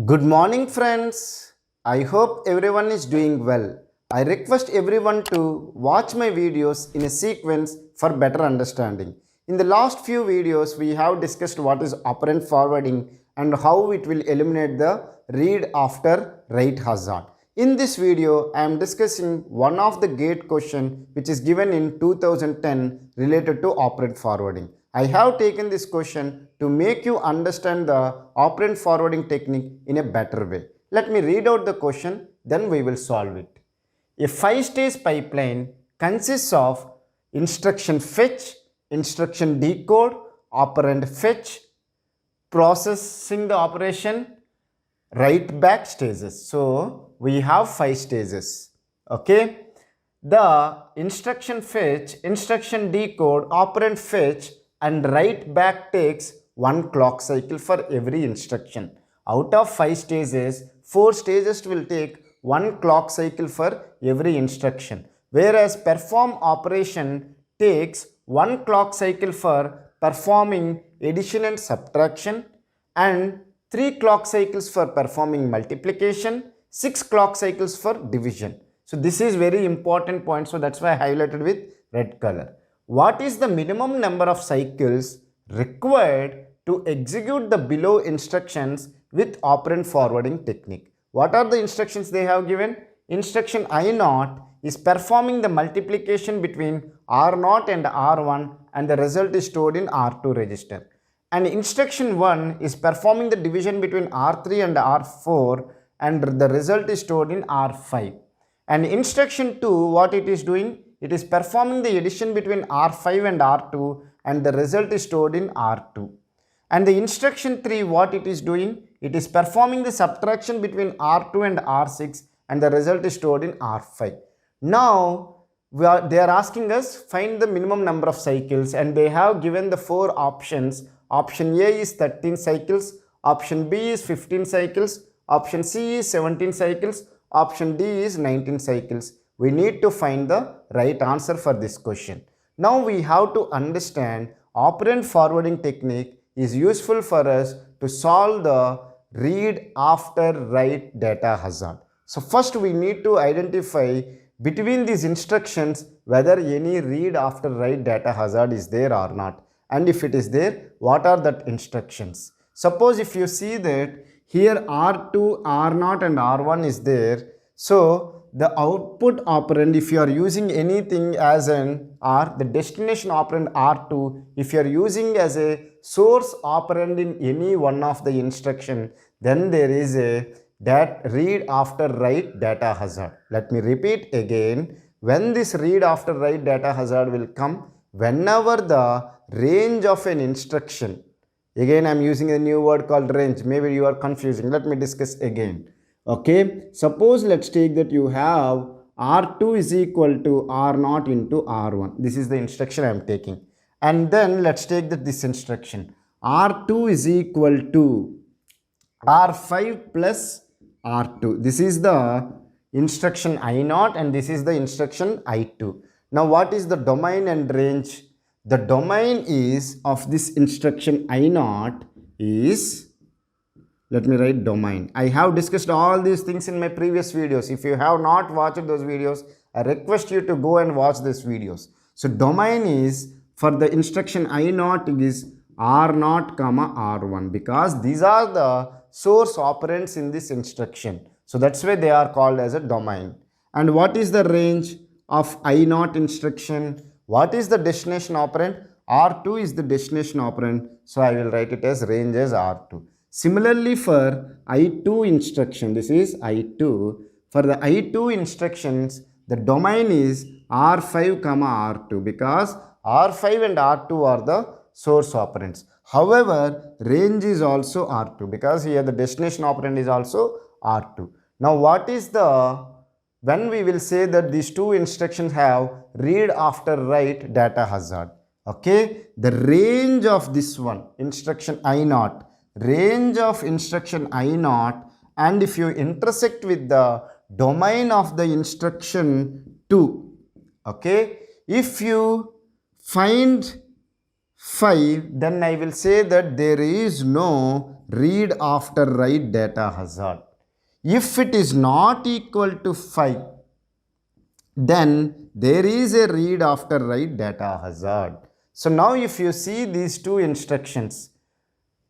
Good morning, friends. I hope everyone is doing well. I request everyone to watch my videos in a sequence for better understanding. In the last few videos, we have discussed what is operand forwarding and how it will eliminate the read after write hazard. In this video, I am discussing one of the gate question which is given in 2010 related to operand forwarding. I have taken this question to make you understand the operand forwarding technique in a better way. Let me read out the question, then we will solve it. A 5-stage pipeline consists of instruction fetch, instruction decode, operand fetch, processing the operation, write back stages. So we have 5 stages. Okay. The instruction fetch, instruction decode, operand fetch and write back takes one clock cycle for every instruction. Out of 5 stages, 4 stages will take one clock cycle for every instruction. Whereas perform operation takes one clock cycle for performing addition and subtraction and 3 clock cycles for performing multiplication, 6 clock cycles for division. So this is very important point, so that's why I highlighted with red color. What is the minimum number of cycles required to execute the below instructions with operand forwarding technique? What are the instructions they have given? Instruction I0 is performing the multiplication between R0 and R1 and the result is stored in R2 register. And instruction 1 is performing the division between R3 and R4 and the result is stored in R5. And instruction 2, what it is doing? It is performing the addition between R5 and R2 and the result is stored in R2. And the instruction 3, what it is doing? It is performing the subtraction between R2 and R6 and the result is stored in R5. Now, they are asking us find the minimum number of cycles and they have given the 4 options. Option A is 13 cycles, option B is 15 cycles, option C is 17 cycles, option D is 19 cycles. We need to find the right answer for this question. Now we have to understand operand forwarding technique is useful for us to solve the read after write data hazard. So first we need to identify between these instructions whether any read after write data hazard is there or not. And if it is there, what are that instructions? Suppose if you see that here R2, R0 and R1 is there. So the output operand, if you are using anything as an R, the destination operand R2, if you are using as a source operand in any one of the instruction, then there is a that read after write data hazard. Let me repeat again. When this read after write data hazard will come, whenever the range of an instruction, again I am using a new word called range, maybe you are confusing, let me discuss again. Okay, suppose let's take that you have R2 is equal to R0 into R1. This is the instruction I am taking. And then let's take that this instruction. R2 is equal to R5 plus R2. This is the instruction I0 and this is the instruction I2. Now what is the domain and range? The domain is of this instruction I0 is, let me write domain. I have discussed all these things in my previous videos. If you have not watched those videos, I request you to go and watch these videos. So domain is for the instruction I0 is R0, R1 because these are the source operands in this instruction. So that's why they are called as a domain. And what is the range of I0 instruction? What is the destination operand? R2 is the destination operand. So I will write it as range as R2. Similarly for I2 instruction, this is I2. For the I2 instructions, the domain is R5, R2 because R5 and R2 are the source operands. However, range is also R2 because here the destination operand is also R2. Now what is the, when we will say that these two instructions have read after write data hazard. Okay, the range of this one, instruction I0, range of instruction I0 and if you intersect with the domain of the instruction 2, okay, if you find 5, then I will say that there is no read after write data hazard. If it is not equal to 5, then there is a read after write data hazard. So now if you see these two instructions,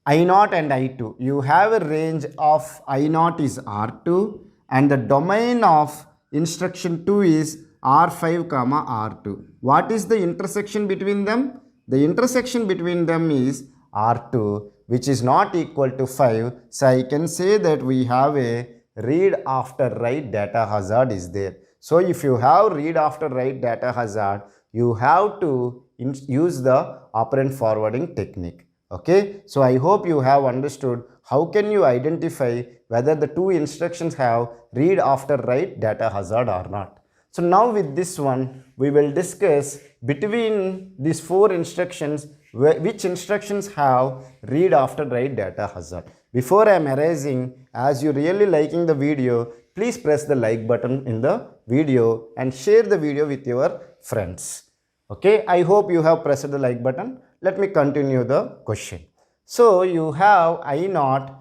I0 and I2, you have a range of I0 is R2 and the domain of instruction 2 is R5 comma R2. What is the intersection between them? The intersection between them is R2, which is not equal to 5. So I can say that we have a read after write data hazard is there. So if you have read after write data hazard, you have to use the operand forwarding technique. Okay, so I hope you have understood how can you identify whether the two instructions have read after write data hazard or not. So now with this one, we will discuss between these four instructions, which instructions have read after write data hazard. Before I am erasing, as you really liking the video, please press the like button in the video and share the video with your friends. Okay, I hope you have pressed the like button. Let me continue the question. So you have I0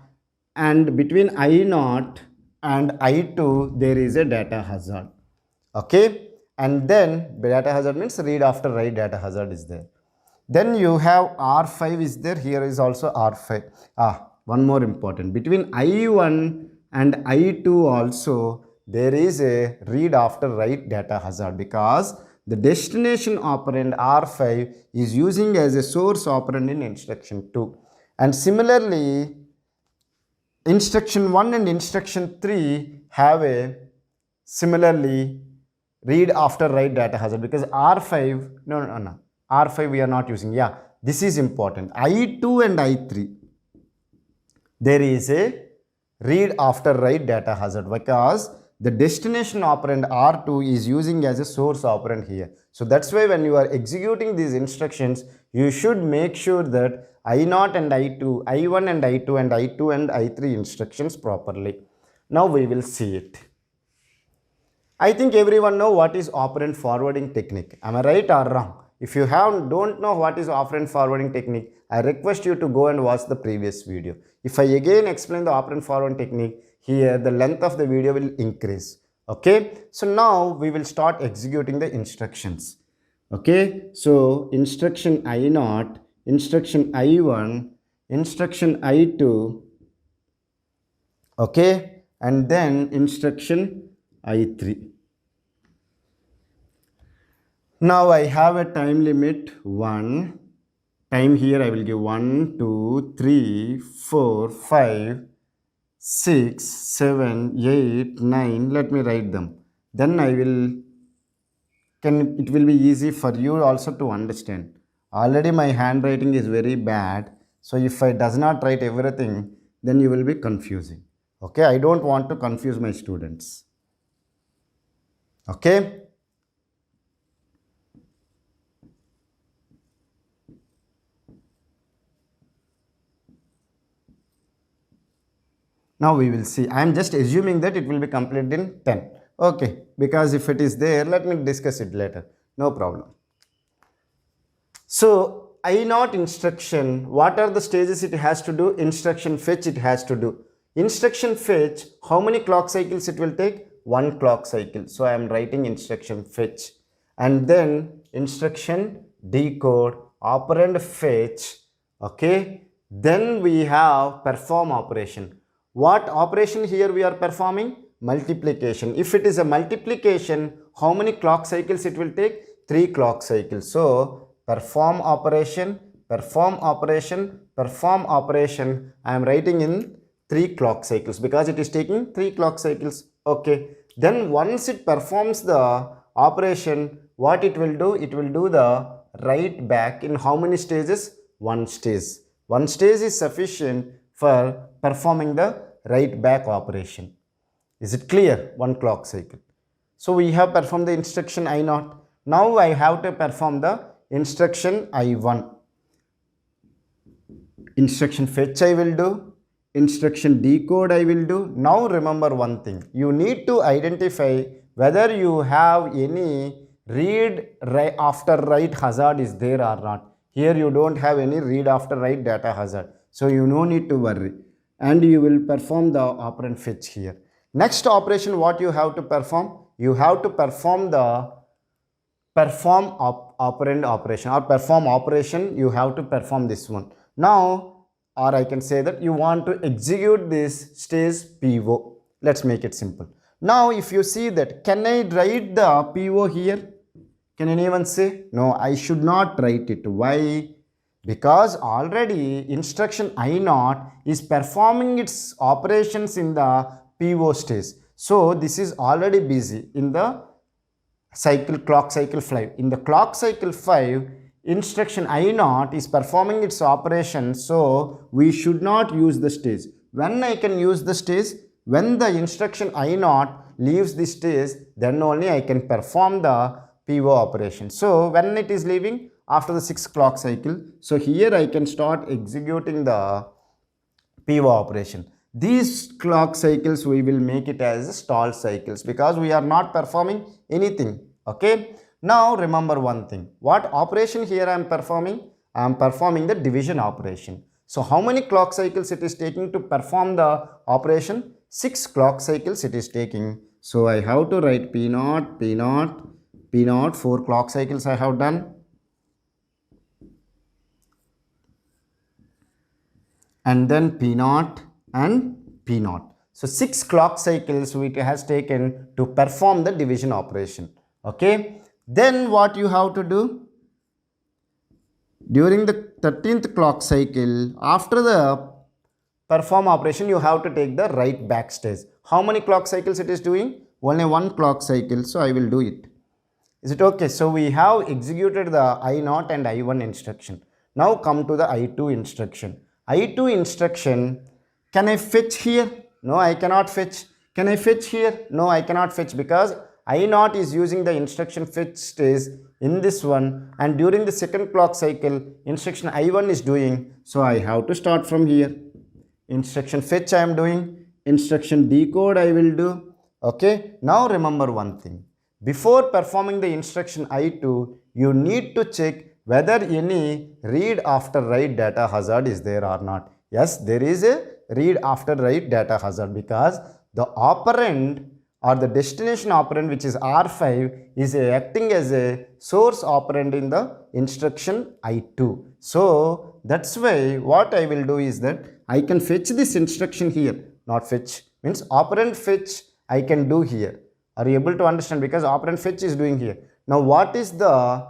and between I0 and I2 there is a data hazard. Okay, and then data hazard means read after write data hazard is there. Then you have R5 is there, here is also R5. One more important, between I1 and I2 also there is a read after write data hazard because the destination operand R5 is using as a source operand in instruction 2. And similarly, instruction 1 and instruction 3 have a similarly read after write data hazard because R5, no, R5 we are not using. Yeah, this is important. I2 and I3, there is a read after write data hazard because the destination operand R2 is using as a source operand here. So that's why when you are executing these instructions, you should make sure that I0 and I2, I1 and I2 and I2 and I3 instructions properly. Now we will see it. I think everyone know what is operand forwarding technique. Am I right or wrong? If you don't know what is operand forwarding technique, I request you to go and watch the previous video. If I again explain the operand forwarding technique, here the length of the video will increase. Okay, so now we will start executing the instructions. Okay, so instruction I0, instruction I1, instruction I2, okay, and then instruction I3. Now I have a time limit 1. Time here I will give 1, 2, 3, 4, 5, 6, 7, 8, 9. Let me write them. Then it will be easy for you also to understand. Already my handwriting is very bad. So if I does not write everything, then you will be confusing. Okay, I don't want to confuse my students. Okay. Now we will see. I am just assuming that it will be completed in 10. Okay, because if it is there, let me discuss it later. No problem. So I0 instruction, what are the stages it has to do? Instruction fetch it has to do. Instruction fetch, how many clock cycles it will take? 1 clock cycle. So I am writing instruction fetch. And then instruction decode, operand fetch. Okay. Then we have perform operation. What operation here we are performing? Multiplication. If it is a multiplication, how many clock cycles it will take? 3 clock cycles. So perform operation, perform operation, perform operation. I am writing in 3 clock cycles because it is taking 3 clock cycles. Okay. Then once it performs the operation, what it will do? It will do the write back in how many stages? 1 stage. 1 stage is sufficient for performing the write back operation. Is it clear? 1 clock cycle. So we have performed the instruction I0. Now I have to perform the instruction I1. Instruction fetch I will do. Instruction decode I will do. Now remember one thing. You need to identify whether you have any read after write hazard is there or not. Here you don't have any read after write data hazard. So you no need to worry. And you will perform the operand fetch here. Next operation what you have to perform? You have to perform the operand operation or perform operation. You have to perform this one. Now, or I can say that you want to execute this stage PO. Let's make it simple. Now, if you see that, can I write the PO here? Can anyone say? No, I should not write it. Why? Because already instruction I0 is performing its operations in the PO stage. So this is already busy in the clock cycle 5. In the clock cycle 5, instruction I0 is performing its operation. So we should not use the stage. When I can use the stage? When the instruction I0 leaves the stage, then only I can perform the PO operation. So when it is leaving? After the 6th clock cycle. So here I can start executing the PO operation. These clock cycles we will make it as stall cycles because we are not performing anything. Okay. Now remember one thing. What operation here I am performing? I am performing the division operation. So how many clock cycles it is taking to perform the operation? 6 clock cycles it is taking. So I have to write P0, P0, P0, 4 clock cycles I have done. And then P0 and P0. So 6 clock cycles it has taken to perform the division operation. Okay. Then what you have to do? During the 13th clock cycle, after the perform operation, you have to take the write back stage. How many clock cycles it is doing? Only 1 clock cycle. So I will do it. Is it okay? So we have executed the I0 and I1 instruction. Now come to the I2 instruction. I2 instruction, can I fetch here? No, I cannot fetch. Can I fetch here? No, I cannot fetch because I0 is using the instruction fetch stage in this one, and during the 2nd clock cycle, instruction I1 is doing. So I have to start from here. Instruction fetch I am doing. Instruction decode I will do. Okay. Now remember one thing. Before performing the instruction I2, you need to check whether any read after write data hazard is there or not. Yes, there is a read after write data hazard because the operand or the destination operand, which is R5, is acting as a source operand in the instruction I2. So that's why what I will do is that I can fetch this instruction here. Not fetch means operand fetch I can do here. Are you able to understand? Because operand fetch is doing here. Now what is the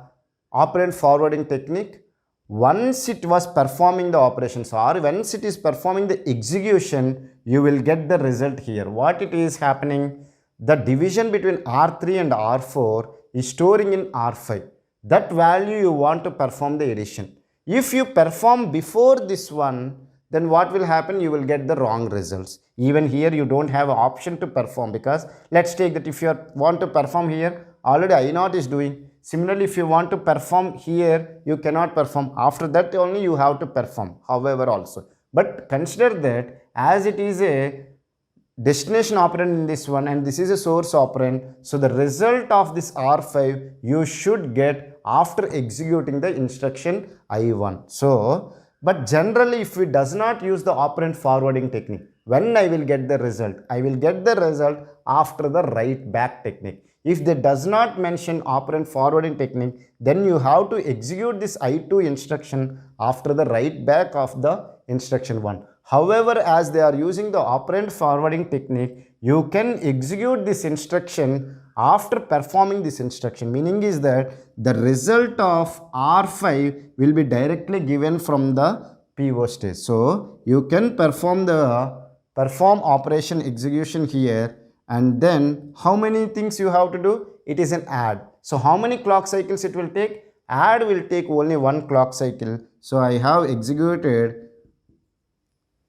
operand forwarding technique? Once it was performing the operations or once it is performing the execution, you will get the result here. What it is happening? The division between R3 and R4 is storing in R5. That value you want to perform the addition. If you perform before this one, then what will happen? You will get the wrong results. Even here you don't have an option to perform because let's take that if you want to perform here, already I0 is doing. Similarly, if you want to perform here, you cannot perform. After that only you have to perform, however also. But consider that as it is a destination operand in this one and this is a source operand. So the result of this R5 you should get after executing the instruction I1. So, but generally if we does not use the operand forwarding technique, when I will get the result? I will get the result after the write back technique. If they does not mention operand forwarding technique, then you have to execute this I2 instruction after the write back of the instruction 1. However, as they are using the operand forwarding technique, you can execute this instruction after performing this instruction. Meaning is that the result of R5 will be directly given from the PO stage. So you can perform operation execution here, and then how many things you have to do? It is an add. So how many clock cycles it will take? Add will take only 1 clock cycle. So I have executed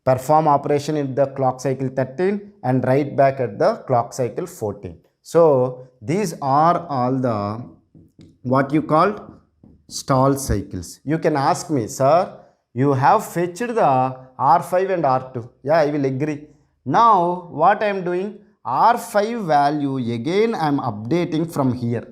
perform operation in the clock cycle 13 and write back at the clock cycle 14. So these are all the what you called stall cycles. You can ask me, sir, you have fetched the R5 and R2. Yeah, I will agree. Now what I am doing? R5 value again I am updating from here.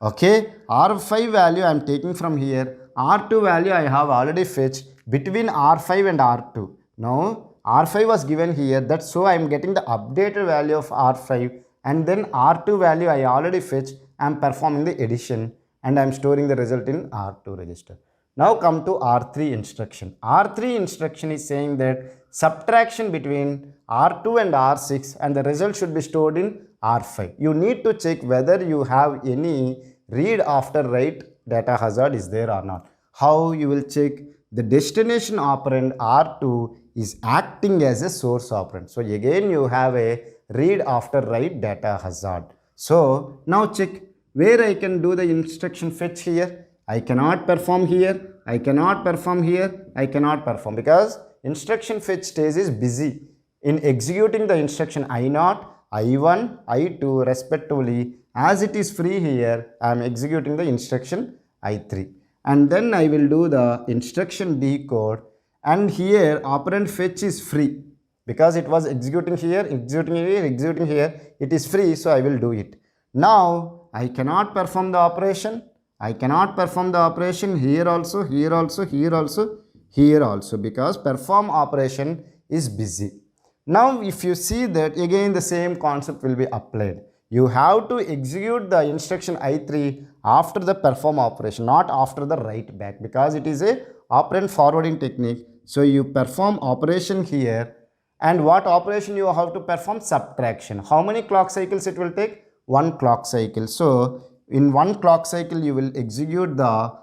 Okay, R5 value I am taking from here. R2 value I have already fetched between R5 and R2. Now R5 was given here, that's so I am getting the updated value of R5, and then R2 value I already fetched. I am performing the addition and I am storing the result in R2 register. Now come to R3 instruction. R3 instruction is saying that subtraction between R2 and R6 and the result should be stored in R5. You need to check whether you have any read after write data hazard is there or not. How you will check? The destination operand R2 is acting as a source operand. So again you have a read after write data hazard. So now check where I can do the instruction fetch here. I cannot perform here, I cannot perform here, I cannot perform because instruction fetch stage is busy in executing the instruction I0, I1, I2 respectively. As it is free here, I am executing the instruction I3. And then I will do the instruction decode, and here operand fetch is free because it was executing here, executing here, executing here. It is free, so I will do it. Now I cannot perform the operation. I cannot perform the operation here also, here also, here also, here also because perform operation is busy. Now if you see that again the same concept will be applied. You have to execute the instruction I3 after the perform operation, not after the write back, because it is a operand forwarding technique. So you perform operation here, and what operation you have to perform? Subtraction. How many clock cycles it will take? 1 clock cycle. So in 1 clock cycle you will execute the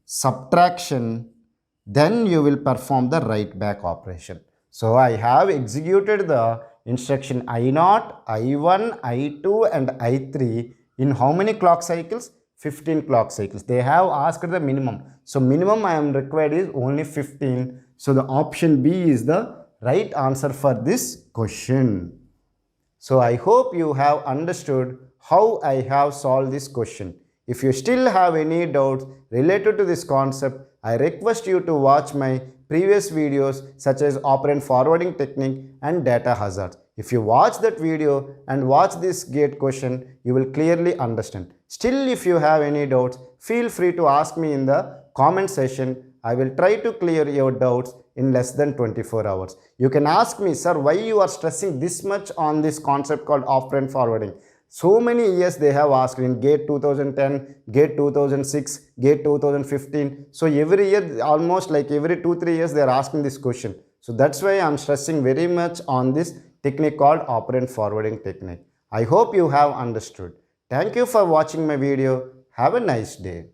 subtraction, then you will perform the write back operation. So I have executed the instruction I0, I1, I2 and I3 in how many clock cycles? 15 clock cycles. They have asked the minimum. So minimum I am required is only 15. So the option B is the right answer for this question. So I hope you have understood how I have solved this question. If you still have any doubts related to this concept, I request you to watch my previous videos such as operand forwarding technique and data hazards. If you watch that video and watch this gate question, you will clearly understand. Still, if you have any doubts, feel free to ask me in the comment section. I will try to clear your doubts in less than 24 hours. You can ask me, sir, why you are stressing this much on this concept called operand forwarding? So many years they have asked in GATE 2010, GATE 2006, GATE 2015. So every year, almost like every 2-3 years, they are asking this question. So that's why I am stressing very much on this technique called operand forwarding technique. I hope you have understood. Thank you for watching my video. Have a nice day.